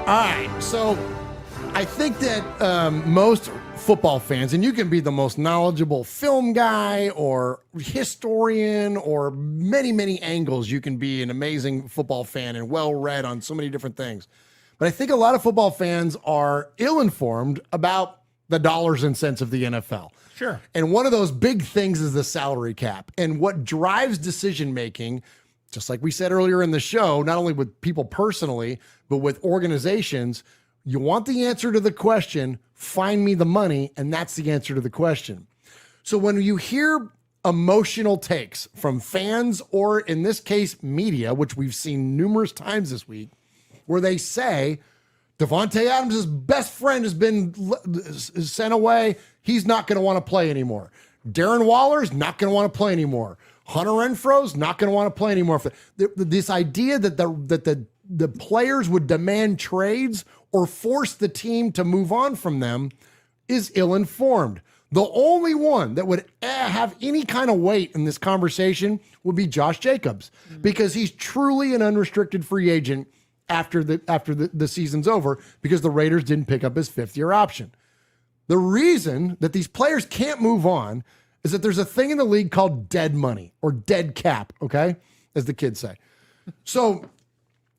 All right, so I think that most football fans, and you can be the most knowledgeable film guy or historian or many, many angles. You can be an amazing football fan and well-read on so many different things. But I think a lot of football fans are ill-informed about the dollars and cents of the NFL. Sure. And one of those big things is the salary cap. And what drives decision-making, just like we said earlier in the show, not only with people personally, but with organizations, you want the answer to the question, find me the money, and that's the answer to the question. So when you hear emotional takes from fans, or in this case, media, which we've seen numerous times this week, where they say, Davante Adams' best friend has been sent away. He's not going to want to play anymore. Darren Waller's not going to want to play anymore. Hunter Renfro's not going to want to play anymore. This idea that the players would demand trades or force the team to move on from them is ill-informed. The only one that would have any kind of weight in this conversation would be Josh Jacobs, because he's truly an unrestricted free agent after the season's over, because the Raiders didn't pick up his fifth-year option. The reason that these players can't move on is that there's a thing in the league called dead money, or dead cap, okay, as the kids say. So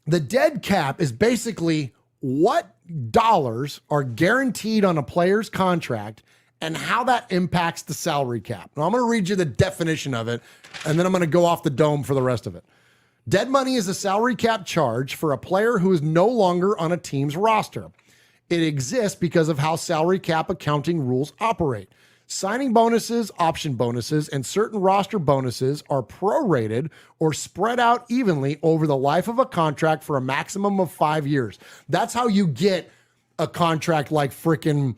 the dead cap is basically what dollars are guaranteed on a player's contract and how that impacts the salary cap. Now, I'm going to read you the definition of it, and then I'm going to go off the dome for the rest of it. Dead money is a salary cap charge for a player who is no longer on a team's roster. It exists because of how salary cap accounting rules operate. Signing bonuses, option bonuses, and certain roster bonuses are prorated or spread out evenly over the life of a contract for a maximum of 5 years. That's how you get a contract like frickin'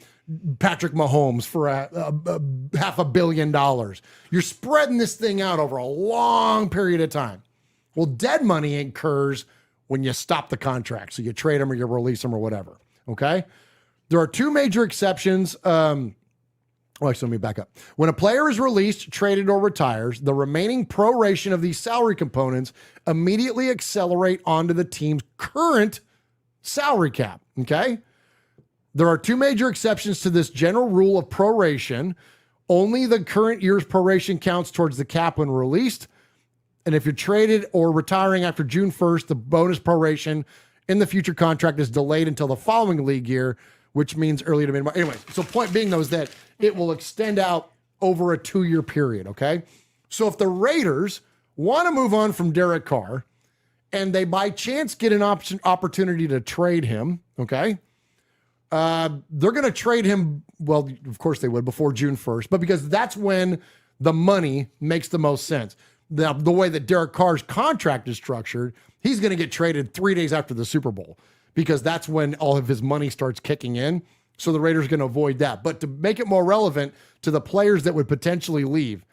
Patrick Mahomes for $500 million. You're spreading this thing out over a long period of time. Well, dead money incurs when you stop the contract. So you trade them or you release them or whatever. Okay? There are two major exceptions. Actually, let me back up. When a player is released, traded, or retires, the remaining proration of these salary components immediately accelerate onto the team's current salary cap. Okay? There are two major exceptions to this general rule of proration. Only the current year's proration counts towards the cap when released. And if you're traded or retiring after June 1st, the bonus proration in the future contract is delayed until the following league year, which means early to mid-March. Anyway, so point being, though, is that it will extend out over a 2-year period, okay? So if the Raiders want to move on from Derek Carr and they by chance get an opportunity to trade him, okay, they're going to trade him, well, of course they would, before June 1st, but because that's when the money makes the most sense. The way that Derek Carr's contract is structured, he's going to get traded 3 days after the Super Bowl, because that's when all of his money starts kicking in. So the Raiders are going to avoid that. But to make it more relevant to the players that would potentially leave,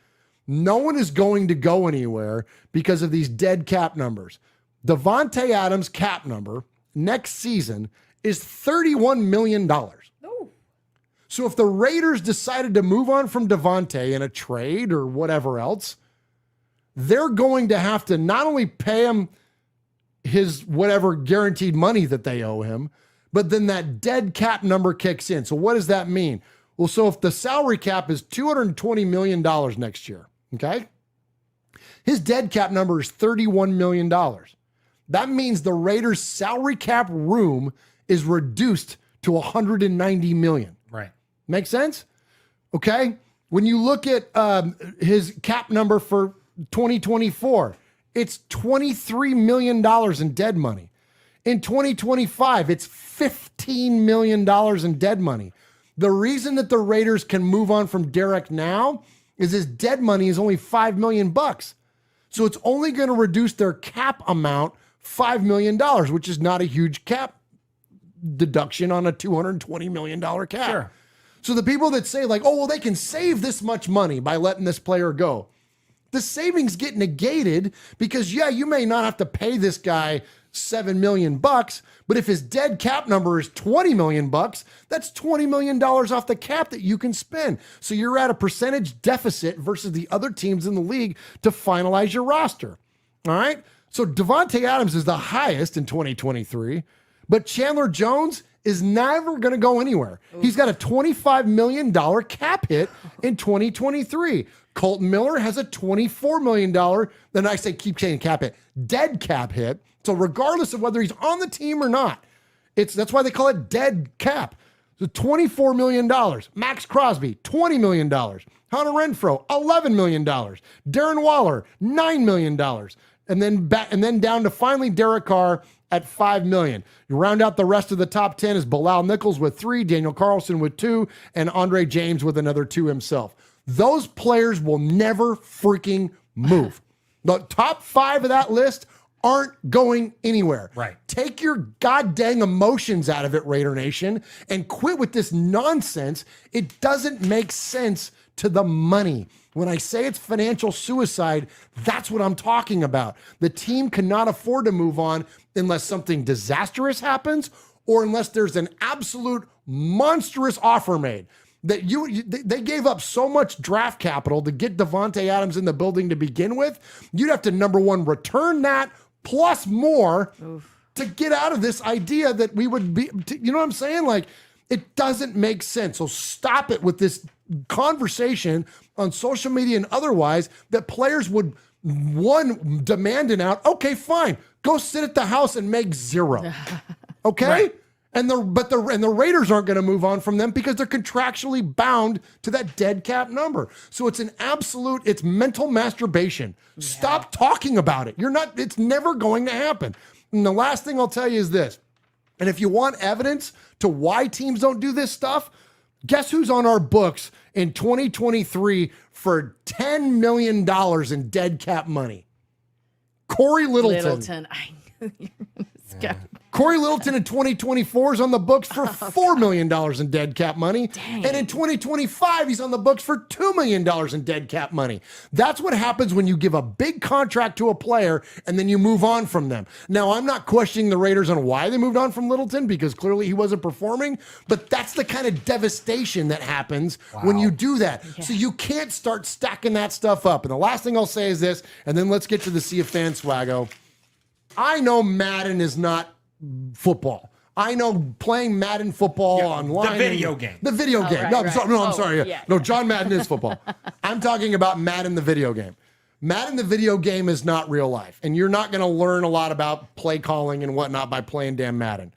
no one is going to go anywhere because of these dead cap numbers. Davante Adams' cap number next season is $31 million. No. So if the Raiders decided to move on from Davante in a trade or whatever else, they're going to have to not only pay him his whatever guaranteed money that they owe him, but then that dead cap number kicks in. So what does that mean? Well, so if the salary cap is $220 million next year, okay, his dead cap number is $31 million. That means the Raiders' salary cap room is reduced to $190 million. Right. Make sense? Okay. When you look at his cap number for 2024, it's $23 million in dead money. In 2025, it's $15 million in dead money. The reason that the Raiders can move on from Derek now is his dead money is only $5 million. So it's only going to reduce their cap amount $5 million, which is not a huge cap deduction on a $220 million cap. Sure. So the people that say like, oh, well, they can save this much money by letting this player go, the savings get negated because, yeah, you may not have to pay this guy $7 million, but if his dead cap number is $20 million, that's $20 million off the cap that you can spend. So you're at a percentage deficit versus the other teams in the league to finalize your roster. All right. So Davante Adams is the highest in 2023, But Chandler Jones is never going to go anywhere. He's got a $25 million cap hit in 2023. Colton Miller has a $24 million, then I say keep saying cap hit, dead cap hit. So regardless of whether he's on the team or not, that's why they call it dead cap. So $24 million. Max Crosby, $20 million. Hunter Renfroe, $11 million. Darren Waller, $9 million. And then down to finally Derek Carr at $5 million. You round out the rest of the top 10 is Bilal Nichols with 3, Daniel Carlson with 2, and Andre James with another 2 himself. Those players will never freaking move. The top 5 of that list aren't going anywhere. Right. Take your goddamn emotions out of it, Raider Nation, and quit with this nonsense. It doesn't make sense to the money. When I say it's financial suicide, that's what I'm talking about. The team cannot afford to move on unless something disastrous happens or unless there's an absolute monstrous offer made. That they gave up so much draft capital to get Davante Adams in the building to begin with. You'd have to, number one, return that plus more to get out of this idea that we would be, you know what I'm saying? Like, it doesn't make sense. So stop it with this conversation on social media and otherwise that players would, one, demand an out. Okay, fine. Go sit at the house and make 0. Okay? Right. And the Raiders aren't going to move on from them because they're contractually bound to that dead cap number. So it's it's mental masturbation. Yeah. Stop talking about it. It's never going to happen. And the last thing I'll tell you is this. And if you want evidence to why teams don't do this stuff, guess who's on our books in 2023 for $10 million in dead cap money? Corey Littleton. I knew you were going to go. Corey Littleton in 2024 is on the books for $4 million in dead cap money. Dang. And in 2025, he's on the books for $2 million in dead cap money. That's what happens when you give a big contract to a player and then you move on from them. Now, I'm not questioning the Raiders on why they moved on from Littleton because clearly he wasn't performing, but that's the kind of devastation that happens when you do that. Yeah. So you can't start stacking that stuff up. And the last thing I'll say is this, and then let's get to the Sea of Fan Swaggo. I know Madden is not football. I know playing Madden football online. The video game. The video game. Right, no, right. I'm sorry. Yeah. No, John Madden is football. I'm talking about Madden the video game. Madden the video game is not real life. And you're not going to learn a lot about play calling and whatnot by playing damn Madden.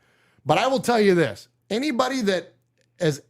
But I will tell you this. Anybody that has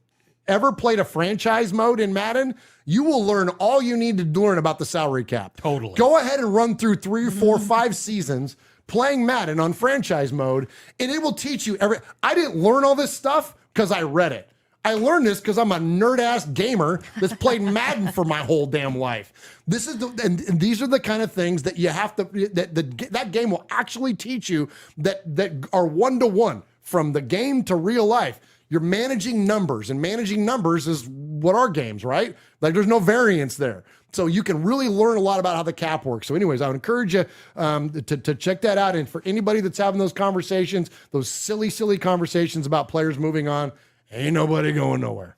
ever played a franchise mode in Madden, you will learn all you need to learn about the salary cap. Totally. Go ahead and run through 3, 4, 5 seasons playing Madden on franchise mode, and it will teach you I didn't learn all this stuff because I read it. I learned this because I'm a nerd-ass gamer that's played Madden for my whole damn life. And these are the kind of things that you have to, that game will actually teach you that are one-to-one from the game to real life. You're managing numbers, and managing numbers is what our game's, right? Like there's no variance there. So you can really learn a lot about how the cap works. So anyways, I would encourage you to check that out. And for anybody that's having those conversations, those silly conversations about players moving on, ain't nobody going nowhere.